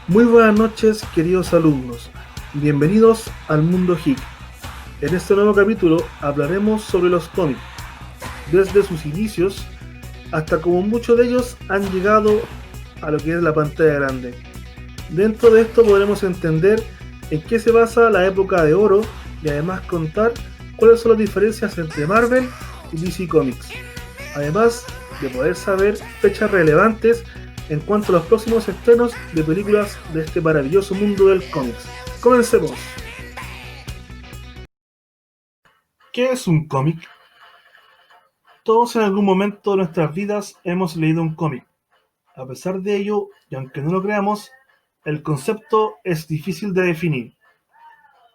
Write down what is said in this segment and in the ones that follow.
Muy buenas noches, queridos alumnos. Bienvenidos al Mundo Geek. En este nuevo capítulo hablaremos sobre los cómics, desde sus inicios hasta cómo muchos de ellos han llegado a lo que es la pantalla grande. Dentro de esto podremos entender en qué se basa la época de oro y además contar cuáles son las diferencias entre Marvel y DC Comics, además de poder saber fechas relevantes en cuanto a los próximos estrenos de películas de este maravilloso mundo del cómics. ¡Comencemos! ¿Qué es un cómic? Todos en algún momento de nuestras vidas hemos leído un cómic. A pesar de ello, y aunque no lo creamos, el concepto es difícil de definir.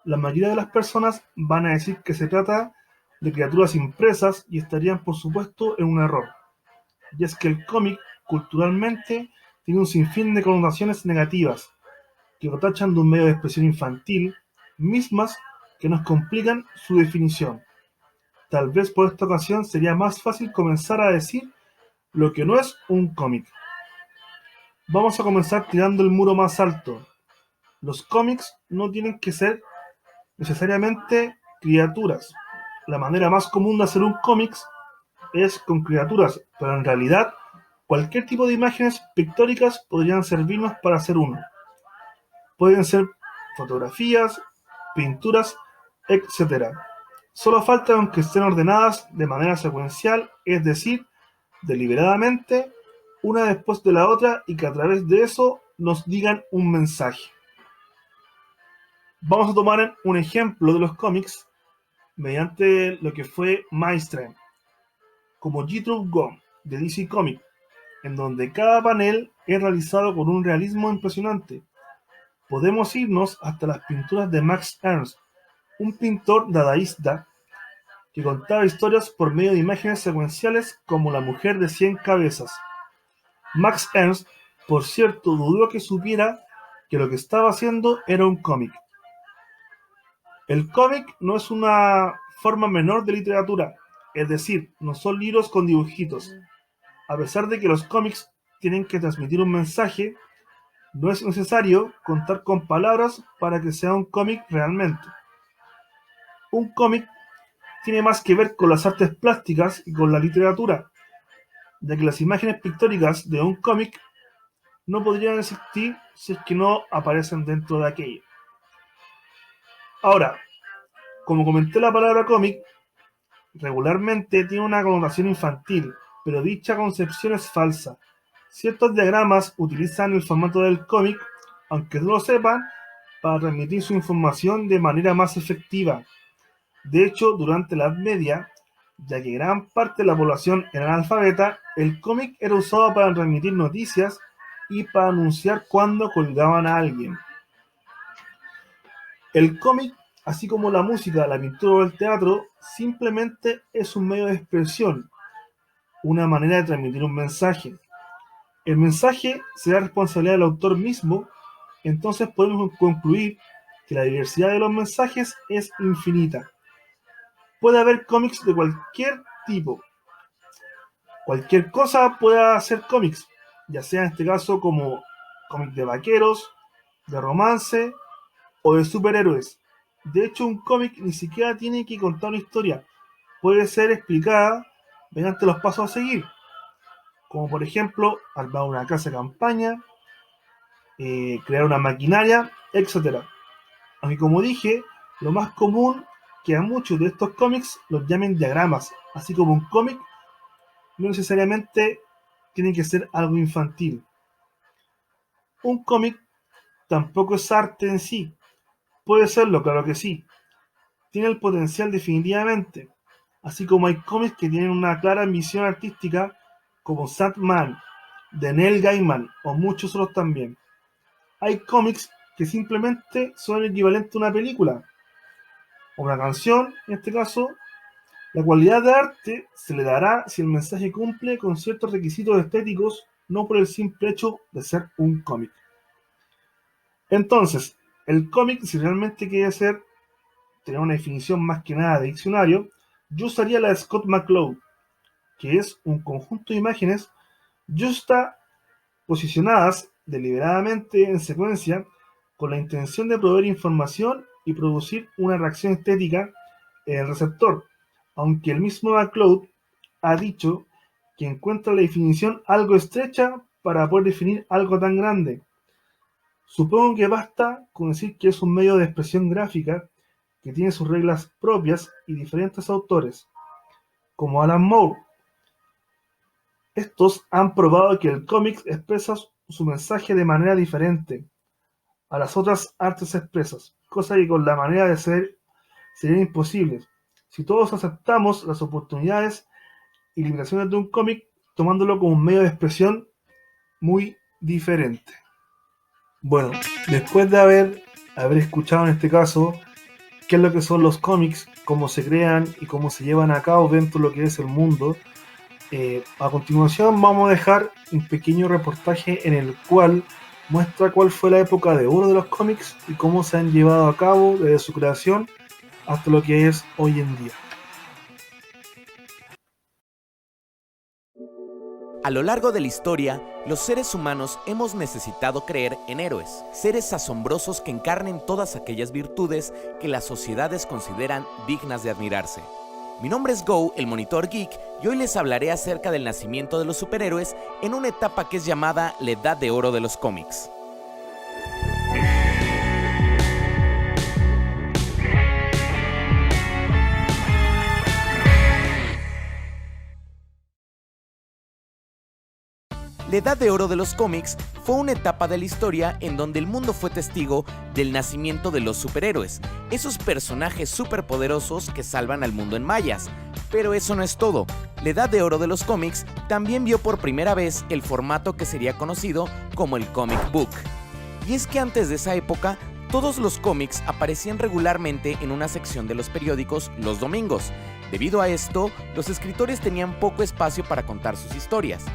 La mayoría de las personas van a decir que se trata de criaturas impresas y estarían por supuesto en un error. Y es que el cómic, culturalmente, tiene un sinfín de connotaciones negativas que lo tachan de un medio de expresión infantil, mismas que nos complican su definición. Tal vez por esta ocasión sería más fácil comenzar a decir lo que no es un cómic. Vamos a comenzar tirando el muro más alto. Los cómics no tienen que ser necesariamente criaturas. La manera más común de hacer un cómic es con criaturas, pero en realidad cualquier tipo de imágenes pictóricas podrían servirnos para hacer uno. Pueden ser fotografías, pinturas, etc. Solo falta que estén ordenadas de manera secuencial, es decir, deliberadamente, una después de la otra y que a través de eso nos digan un mensaje. Vamos a tomar un ejemplo de los cómics mediante lo que fue Mainstream, como G-Troop Go de DC Comics, en donde cada panel es realizado con un realismo impresionante. Podemos irnos hasta las pinturas de Max Ernst, un pintor dadaísta que contaba historias por medio de imágenes secuenciales como La mujer de 100 cabezas. Max Ernst, por cierto, dudó que supiera que lo que estaba haciendo era un cómic. El cómic no es una forma menor de literatura, es decir, no son libros con dibujitos. A pesar de que los cómics tienen que transmitir un mensaje, no es necesario contar con palabras para que sea un cómic realmente. Un cómic tiene más que ver con las artes plásticas y con la literatura, ya que las imágenes pictóricas de un cómic no podrían existir si es que no aparecen dentro de aquello. Ahora, como comenté, la palabra cómic regularmente tiene una connotación infantil, pero dicha concepción es falsa. Ciertos diagramas utilizan el formato del cómic, aunque no lo sepan, para transmitir su información de manera más efectiva. De hecho, durante la Edad Media, ya que gran parte de la población era analfabeta, el cómic era usado para transmitir noticias y para anunciar cuando colgaban a alguien. El cómic, así como la música, la pintura o el teatro, simplemente es un medio de expresión, una manera de transmitir un mensaje. El mensaje será responsabilidad del autor mismo, entonces podemos concluir que la diversidad de los mensajes es infinita. Puede haber cómics de cualquier tipo. Cualquier cosa puede hacer cómics, ya sea en este caso como cómics de vaqueros, de romance o de superhéroes. De hecho, un cómic ni siquiera tiene que contar una historia. Puede ser explicada mediante los pasos a seguir, como por ejemplo armar una casa de campaña, crear una maquinaria, etc. Aunque como dije, lo más común que a muchos de estos cómics los llamen diagramas, así como un cómic no necesariamente tiene que ser algo infantil. Un cómic tampoco es arte en sí, Puede serlo, claro que sí. Tiene el potencial definitivamente. Así como hay cómics que tienen una clara ambición artística, como Sandman, de Neil Gaiman, o muchos otros también. Hay cómics que simplemente son el equivalente a una película, o una canción, en este caso. La cualidad de arte se le dará si el mensaje cumple con ciertos requisitos estéticos, no por el simple hecho de ser un cómic. Entonces, el cómic, si realmente quiere tener una definición más que nada de diccionario, yo usaría la de Scott McCloud, que es un conjunto de imágenes posicionadas deliberadamente en secuencia con la intención de proveer información y producir una reacción estética en el receptor, aunque el mismo McCloud ha dicho que encuentra la definición algo estrecha para poder definir algo tan grande. Supongo que basta con decir que es un medio de expresión gráfica que tiene sus reglas propias y diferentes autores, como Alan Moore. Estos han probado que el cómic expresa su mensaje de manera diferente a las otras artes expresas, cosa que con la manera de ser sería imposible, si todos aceptamos las oportunidades y limitaciones de un cómic tomándolo como un medio de expresión muy diferente. Bueno, después de haber escuchado en este caso qué es lo que son los cómics, cómo se crean y cómo se llevan a cabo dentro de lo que es el mundo, a continuación vamos a dejar un pequeño reportaje en el cual muestra cuál fue la época de oro de los cómics y cómo se han llevado a cabo desde su creación hasta lo que es hoy en día. A lo largo de la historia, los seres humanos hemos necesitado creer en héroes, seres asombrosos que encarnen todas aquellas virtudes que las sociedades consideran dignas de admirarse. Mi nombre es Go, el Monitor Geek, y hoy les hablaré acerca del nacimiento de los superhéroes en una etapa que es llamada la Edad de Oro de los cómics. La Edad de Oro de los cómics fue una etapa de la historia en donde el mundo fue testigo del nacimiento de los superhéroes, esos personajes superpoderosos que salvan al mundo en mayas. Pero eso no es todo. La Edad de Oro de los cómics también vio por primera vez el formato que sería conocido como el comic book. Y es que antes de esa época, todos los cómics aparecían regularmente en una sección de los periódicos los domingos. Debido a esto, los escritores tenían poco espacio para contar sus historias.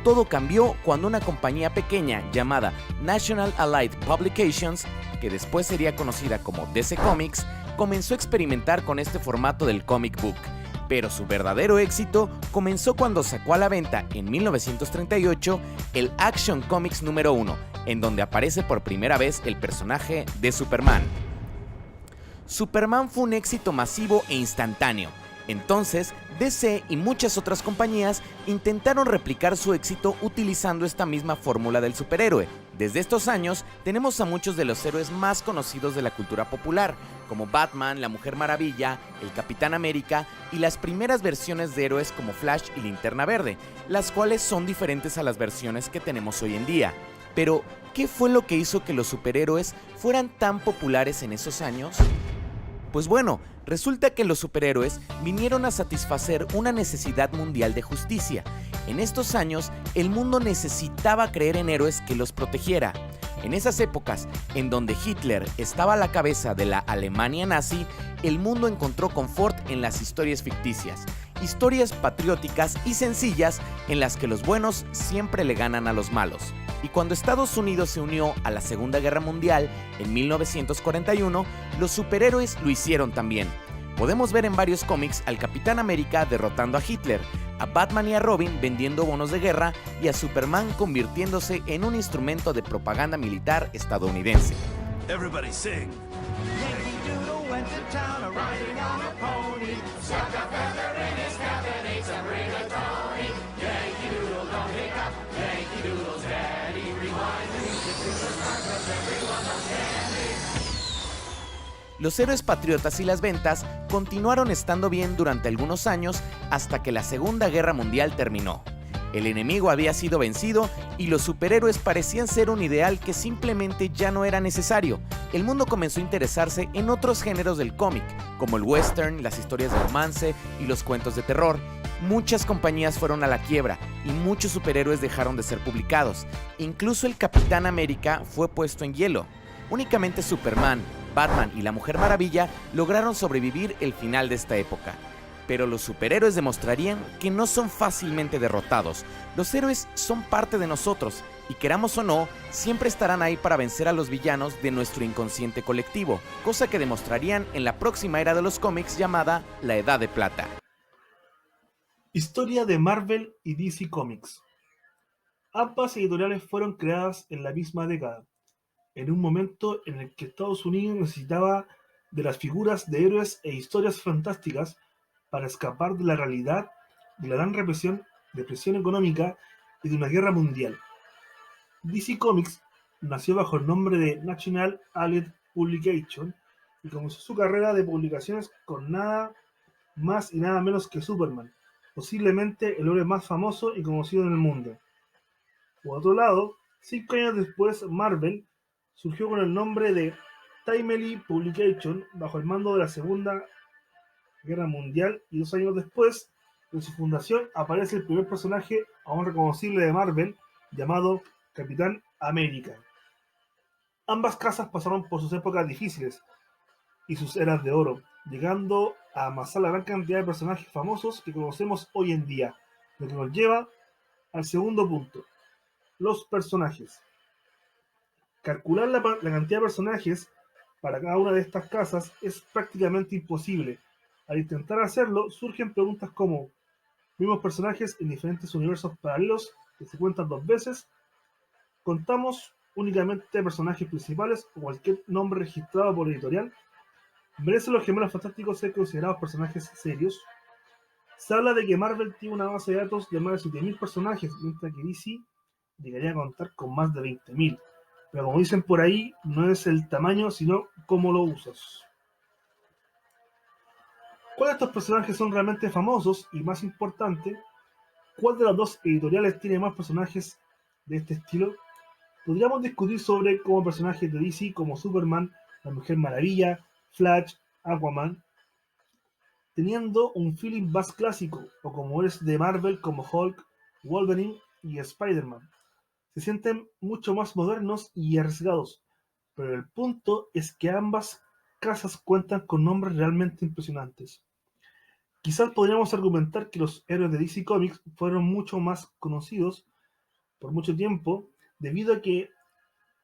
Todo cambió cuando una compañía pequeña llamada National Allied Publications, que después sería conocida como DC Comics, comenzó a experimentar con este formato del comic book. Pero su verdadero éxito comenzó cuando sacó a la venta en 1938 el Action Comics número 1, en donde aparece por primera vez el personaje de Superman. Superman fue un éxito masivo e instantáneo. Entonces, DC y muchas otras compañías intentaron replicar su éxito utilizando esta misma fórmula del superhéroe. Desde estos años, tenemos a muchos de los héroes más conocidos de la cultura popular, como Batman, la Mujer Maravilla, el Capitán América y las primeras versiones de héroes como Flash y Linterna Verde, las cuales son diferentes a las versiones que tenemos hoy en día. Pero, ¿qué fue lo que hizo que los superhéroes fueran tan populares en esos años? Pues bueno, resulta que los superhéroes vinieron a satisfacer una necesidad mundial de justicia. En estos años, el mundo necesitaba creer en héroes que los protegiera. En esas épocas, en donde Hitler estaba a la cabeza de la Alemania nazi, el mundo encontró confort en las historias ficticias. Historias patrióticas y sencillas en las que los buenos siempre le ganan a los malos. Y cuando Estados Unidos se unió a la Segunda Guerra Mundial en 1941, los superhéroes lo hicieron también. Podemos ver en varios cómics al Capitán América derrotando a Hitler, a Batman y a Robin vendiendo bonos de guerra y a Superman convirtiéndose en un instrumento de propaganda militar estadounidense. Everybody sing. Yankee Doodle went to town riding on a pony. Stuck a feather in his cap and ate some rigatoni. Yankee Doodle don't hiccup. Yankee Doodle's daddy rewind. Los héroes patriotas y las ventas continuaron estando bien durante algunos años hasta que la Segunda Guerra Mundial terminó. El enemigo había sido vencido y los superhéroes parecían ser un ideal que simplemente ya no era necesario. El mundo comenzó a interesarse en otros géneros del cómic, como el western, las historias de romance y los cuentos de terror. Muchas compañías fueron a la quiebra y muchos superhéroes dejaron de ser publicados. Incluso el Capitán América fue puesto en hielo. Únicamente Superman, Batman y la Mujer Maravilla lograron sobrevivir el final de esta época. Pero los superhéroes demostrarían que no son fácilmente derrotados. Los héroes son parte de nosotros y, queramos o no, siempre estarán ahí para vencer a los villanos de nuestro inconsciente colectivo, cosa que demostrarían en la próxima era de los cómics llamada la Edad de Plata. Historia de Marvel y DC Comics. Ambas editoriales fueron creadas en la misma década, en un momento en el que Estados Unidos necesitaba de las figuras de héroes e historias fantásticas para escapar de la realidad de la gran depresión económica y de una guerra mundial. DC Comics nació bajo el nombre de National Allied Publication y comenzó su carrera de publicaciones con nada más y nada menos que Superman, posiblemente el héroe más famoso y conocido en el mundo. Por otro lado, 5 años después, Marvel surgió con el nombre de Timely Publication bajo el mando de la Segunda Guerra Mundial, y 2 años después de su fundación aparece el primer personaje aún reconocible de Marvel, llamado Capitán América. Ambas casas pasaron por sus épocas difíciles y sus eras de oro, llegando a amasar la gran cantidad de personajes famosos que conocemos hoy en día, lo que nos lleva al segundo punto: los personajes. Calcular la cantidad de personajes para cada una de estas casas es prácticamente imposible. Al intentar hacerlo, surgen preguntas como: ¿vimos personajes en diferentes universos paralelos que se cuentan dos veces? ¿Contamos únicamente personajes principales o cualquier nombre registrado por editorial? ¿Merecen los Gemelos Fantásticos ser considerados personajes serios? Se habla de que Marvel tiene una base de datos de más de 7.000 personajes, mientras que DC llegaría a contar con más de 20.000. Pero como dicen por ahí, no es el tamaño, sino cómo lo usas. ¿Cuáles de estos personajes son realmente famosos? Y más importante, ¿cuál de las dos editoriales tiene más personajes de este estilo? Podríamos discutir sobre cómo personajes de DC como Superman, la Mujer Maravilla, Flash, Aquaman, teniendo un feeling más clásico, o como es de Marvel como Hulk, Wolverine y Spider-Man. Se sienten mucho más modernos y arriesgados, pero el punto es que ambas casas cuentan con nombres realmente impresionantes. Quizás podríamos argumentar que los héroes de DC Comics fueron mucho más conocidos por mucho tiempo debido a que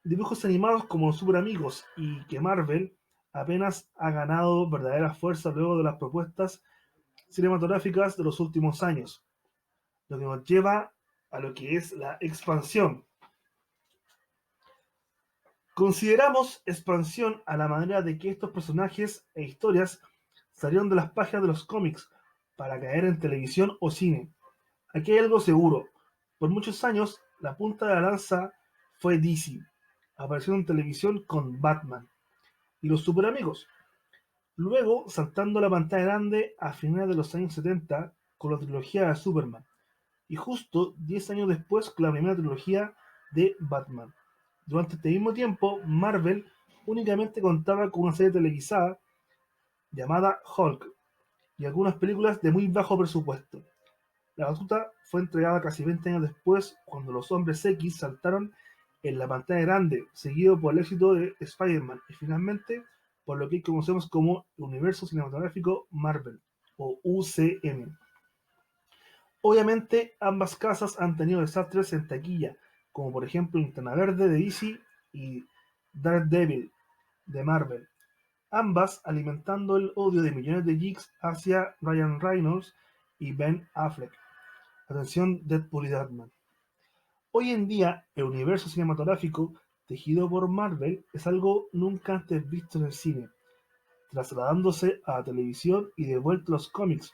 dibujos animados como los Super Amigos, y que Marvel apenas ha ganado verdadera fuerza luego de las propuestas cinematográficas de los últimos años, lo que nos lleva a lo que es la expansión. Consideramos expansión a la manera de que estos personajes e historias salieron de las páginas de los cómics para caer en televisión o cine. Aquí hay algo seguro: por muchos años la punta de la lanza fue DC, apareciendo en televisión con Batman y los Super Amigos, luego saltando a la pantalla grande a finales de los años 70 con la trilogía de Superman, y justo 10 años después con la primera trilogía de Batman. Durante este mismo tiempo, Marvel únicamente contaba con una serie televisada llamada Hulk y algunas películas de muy bajo presupuesto. La batuta fue entregada casi 20 años después, cuando los Hombres X saltaron en la pantalla grande, seguido por el éxito de Spider-Man y finalmente por lo que conocemos como el Universo Cinematográfico Marvel, o UCM. Obviamente, ambas casas han tenido desastres en taquilla, como por ejemplo Linterna Verde de DC y Daredevil de Marvel, ambas alimentando el odio de millones de geeks hacia Ryan Reynolds y Ben Affleck. Atención, Deadpool y Batman. Hoy en día, el universo cinematográfico tejido por Marvel es algo nunca antes visto en el cine, trasladándose a la televisión y de vuelta a los cómics.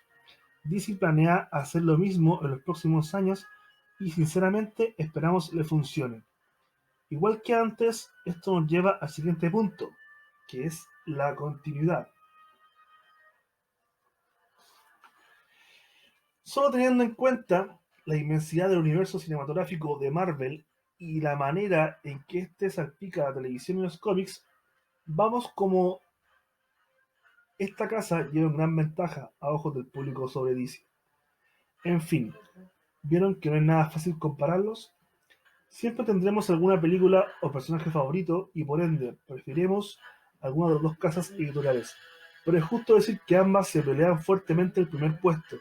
DC planea hacer lo mismo en los próximos años y sinceramente esperamos le funcione. Igual que antes, esto nos lleva al siguiente punto, que es la continuidad. Solo teniendo en cuenta la inmensidad del universo cinematográfico de Marvel y la manera en que este salpica la televisión y los cómics, vamos como esta casa lleva una gran ventaja a ojos del público sobre DC. En fin, ¿vieron que no es nada fácil compararlos? Siempre tendremos alguna película o personaje favorito y por ende preferiremos alguna de las dos casas editoriales. Pero es justo decir que ambas se pelean fuertemente el primer puesto.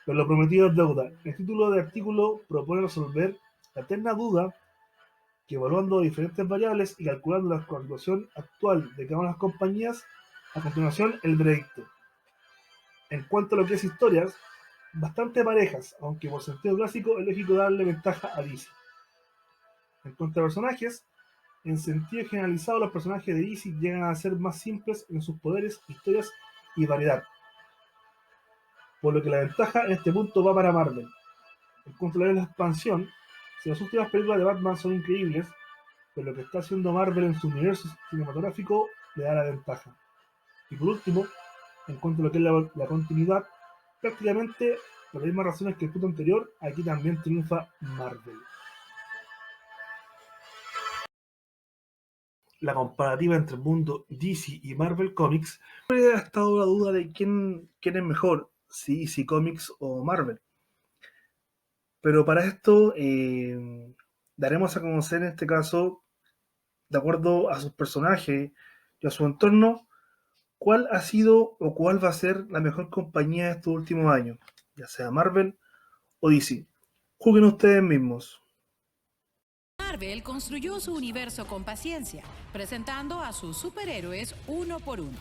Pero lo prometido es deuda. El título del artículo propone resolver la eterna duda que, evaluando diferentes variables y calculando la situación actual de cada una de las compañías, a continuación el veredicto. En cuanto a lo que es historias, bastante parejas, aunque por sentido clásico es lógico darle ventaja a DC. En cuanto a personajes, en sentido generalizado los personajes de DC llegan a ser más simples en sus poderes, historias y variedad. Por lo que la ventaja en este punto va para Marvel. En cuanto a la expansión, si las últimas películas de Batman son increíbles, pero lo que está haciendo Marvel en su universo cinematográfico le da la ventaja. Y por último, en cuanto a lo que es la continuidad, prácticamente por las mismas razones que el punto anterior, aquí también triunfa Marvel. La comparativa entre el mundo DC y Marvel Comics, siempre ha estado la duda de quién es mejor, si DC Comics o Marvel. Pero para esto daremos a conocer en este caso, de acuerdo a sus personajes y a su entorno, cuál ha sido o cuál va a ser la mejor compañía de estos últimos años, ya sea Marvel o DC. Juzguen ustedes mismos. Marvel construyó su universo con paciencia, presentando a sus superhéroes uno por uno,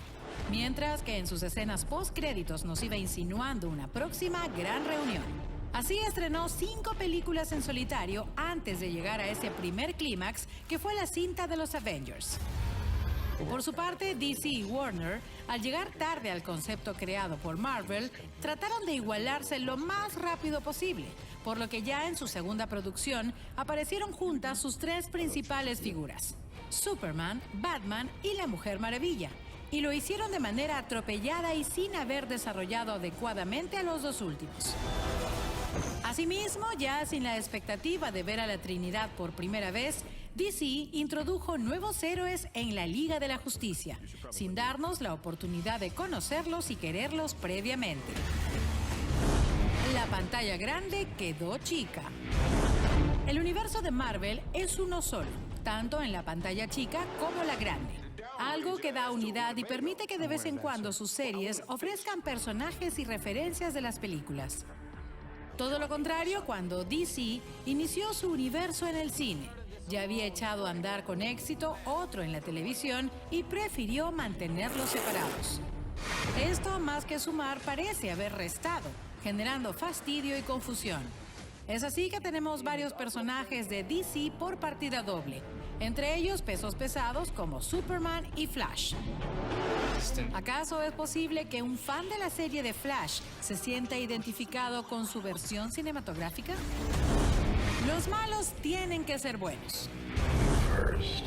mientras que en sus escenas post-créditos nos iba insinuando una próxima gran reunión. Así estrenó 5 películas en solitario antes de llegar a ese primer clímax que fue la cinta de los Avengers. Por su parte, DC y Warner, al llegar tarde al concepto creado por Marvel, trataron de igualarse lo más rápido posible, por lo que ya en su segunda producción aparecieron juntas sus 3 principales figuras: Superman, Batman y la Mujer Maravilla, y lo hicieron de manera atropellada y sin haber desarrollado adecuadamente a los dos últimos. Asimismo, ya sin la expectativa de ver a la Trinidad por primera vez, DC introdujo nuevos héroes en la Liga de la Justicia, sin darnos la oportunidad de conocerlos y quererlos previamente. La pantalla grande quedó chica. El universo de Marvel es uno solo, tanto en la pantalla chica como la grande. Algo que da unidad y permite que de vez en cuando sus series ofrezcan personajes y referencias de las películas. Todo lo contrario cuando DC inició su universo en el cine. Ya había echado a andar con éxito otro en la televisión y prefirió mantenerlos separados. Esto, más que sumar, parece haber restado, generando fastidio y confusión. Es así que tenemos varios personajes de DC por partida doble, entre ellos pesos pesados como Superman y Flash. ¿Acaso es posible que un fan de la serie de Flash se sienta identificado con su versión cinematográfica? Los malos tienen que ser buenos.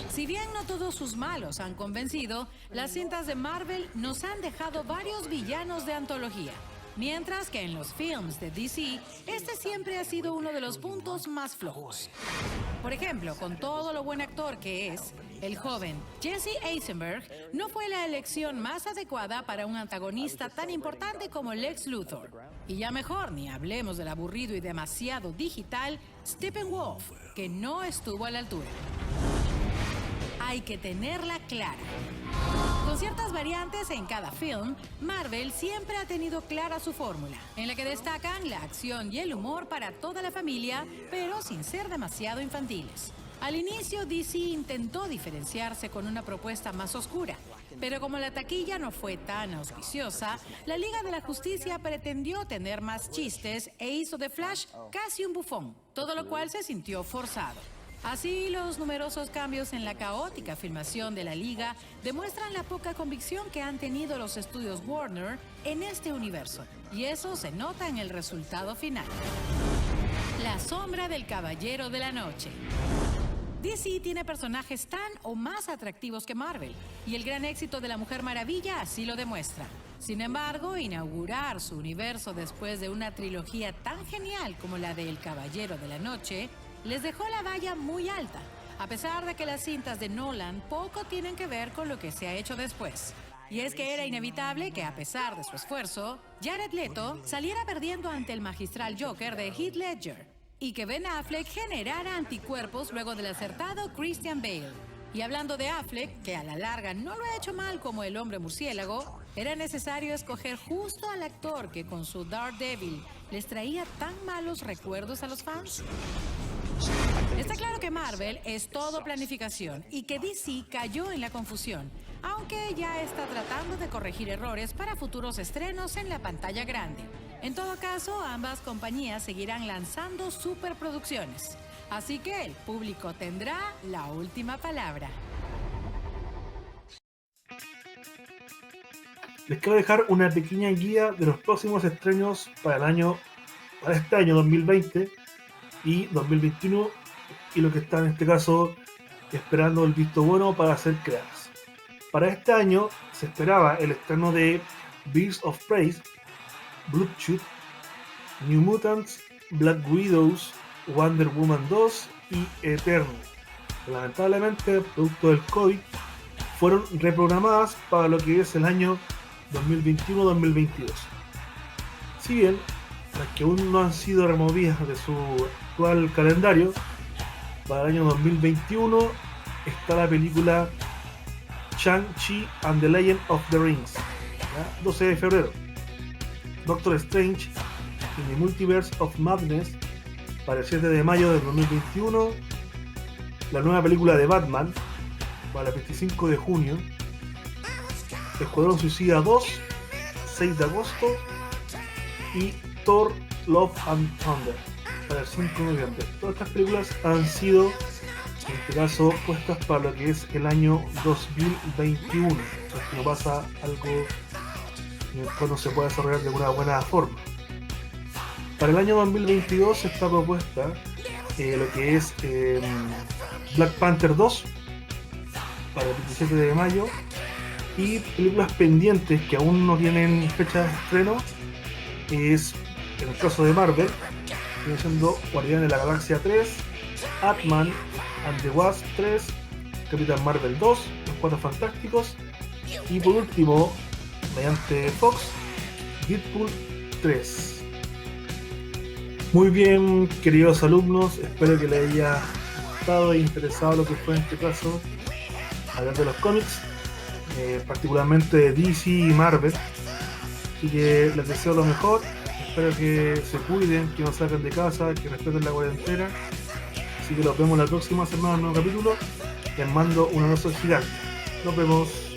Si bien no todos sus malos han convencido, las cintas de Marvel nos han dejado varios villanos de antología. Mientras que en los films de DC, este siempre ha sido uno de los puntos más flojos. Por ejemplo, con todo lo buen actor que es, el joven Jesse Eisenberg no fue la elección más adecuada para un antagonista tan importante como Lex Luthor. Y ya mejor ni hablemos del aburrido y demasiado digital Steppenwolf, que no estuvo a la altura. Hay que tenerla clara. Con ciertas variantes en cada film, Marvel siempre ha tenido clara su fórmula, en la que destacan la acción y el humor para toda la familia, pero sin ser demasiado infantiles. Al inicio, DC intentó diferenciarse con una propuesta más oscura, pero como la taquilla no fue tan auspiciosa, la Liga de la Justicia pretendió tener más chistes e hizo de Flash casi un bufón, todo lo cual se sintió forzado. Así, los numerosos cambios en la caótica filmación de la Liga demuestran la poca convicción que han tenido los estudios Warner en este universo, y eso se nota en el resultado final. La sombra del Caballero de la Noche. DC tiene personajes tan o más atractivos que Marvel, y el gran éxito de la Mujer Maravilla así lo demuestra. Sin embargo, inaugurar su universo después de una trilogía tan genial como la de El Caballero de la Noche les dejó la valla muy alta, a pesar de que las cintas de Nolan poco tienen que ver con lo que se ha hecho después. Y es que era inevitable que, a pesar de su esfuerzo, Jared Leto saliera perdiendo ante el magistral Joker de Heath Ledger, y que Ben Affleck generara anticuerpos luego del acertado Christian Bale. Y hablando de Affleck, que a la larga no lo ha hecho mal como el hombre murciélago, era necesario escoger justo al actor que con su Daredevil les traía tan malos recuerdos a los fans. Está claro que Marvel es todo planificación y que DC cayó en la confusión, aunque ya está tratando de corregir errores para futuros estrenos en la pantalla grande. En todo caso, ambas compañías seguirán lanzando superproducciones, así que el público tendrá la última palabra. Les quiero dejar una pequeña guía de los próximos estrenos para este año 2020 y 2021, y lo que está en este caso esperando el visto bueno para ser creadas. Para este año se esperaba el estreno de Birds of Prey, Bloodshot, New Mutants, Black Widows, Wonder Woman 2 y Eternal. Lamentablemente, producto del COVID, fueron reprogramadas para lo que es el año 2021-2022. Si bien las que aún no han sido removidas de su actual calendario, para el año 2021 está la película Shang-Chi and the Legend of the Rings, ¿ya? 12 de febrero. Doctor Strange in the Multiverse of Madness para el 7 de mayo del 2021. La nueva película de Batman para el 25 de junio. Escuadrón Suicida 2, 6 de agosto. Y Thor Love and Thunder para el 5 de noviembre. Todas estas películas han sido, en este caso, puestas para lo que es el año 2021. Si no pasa algo en el cual no se puede desarrollar de una buena forma. Para el año 2022 está propuesta lo que es Black Panther 2 para el 27 de mayo, y películas pendientes que aún no tienen fecha de estreno es, en el caso de Marvel, viene siendo Guardianes de la Galaxia 3, Ant-Man and the Wasp 3, Capitán Marvel 2, Los Cuatro Fantásticos, y por último, mediante Fox, Deadpool 3. Muy bien, queridos alumnos, espero que les haya gustado e interesado lo que fue en este caso hablar de los cómics, particularmente de DC y Marvel. Así que les deseo lo mejor, espero que se cuiden, que no salgan de casa, que respeten la cuarentena. Así que los vemos la próxima semana en un nuevo capítulo. Les mando un abrazo gigante. Nos vemos.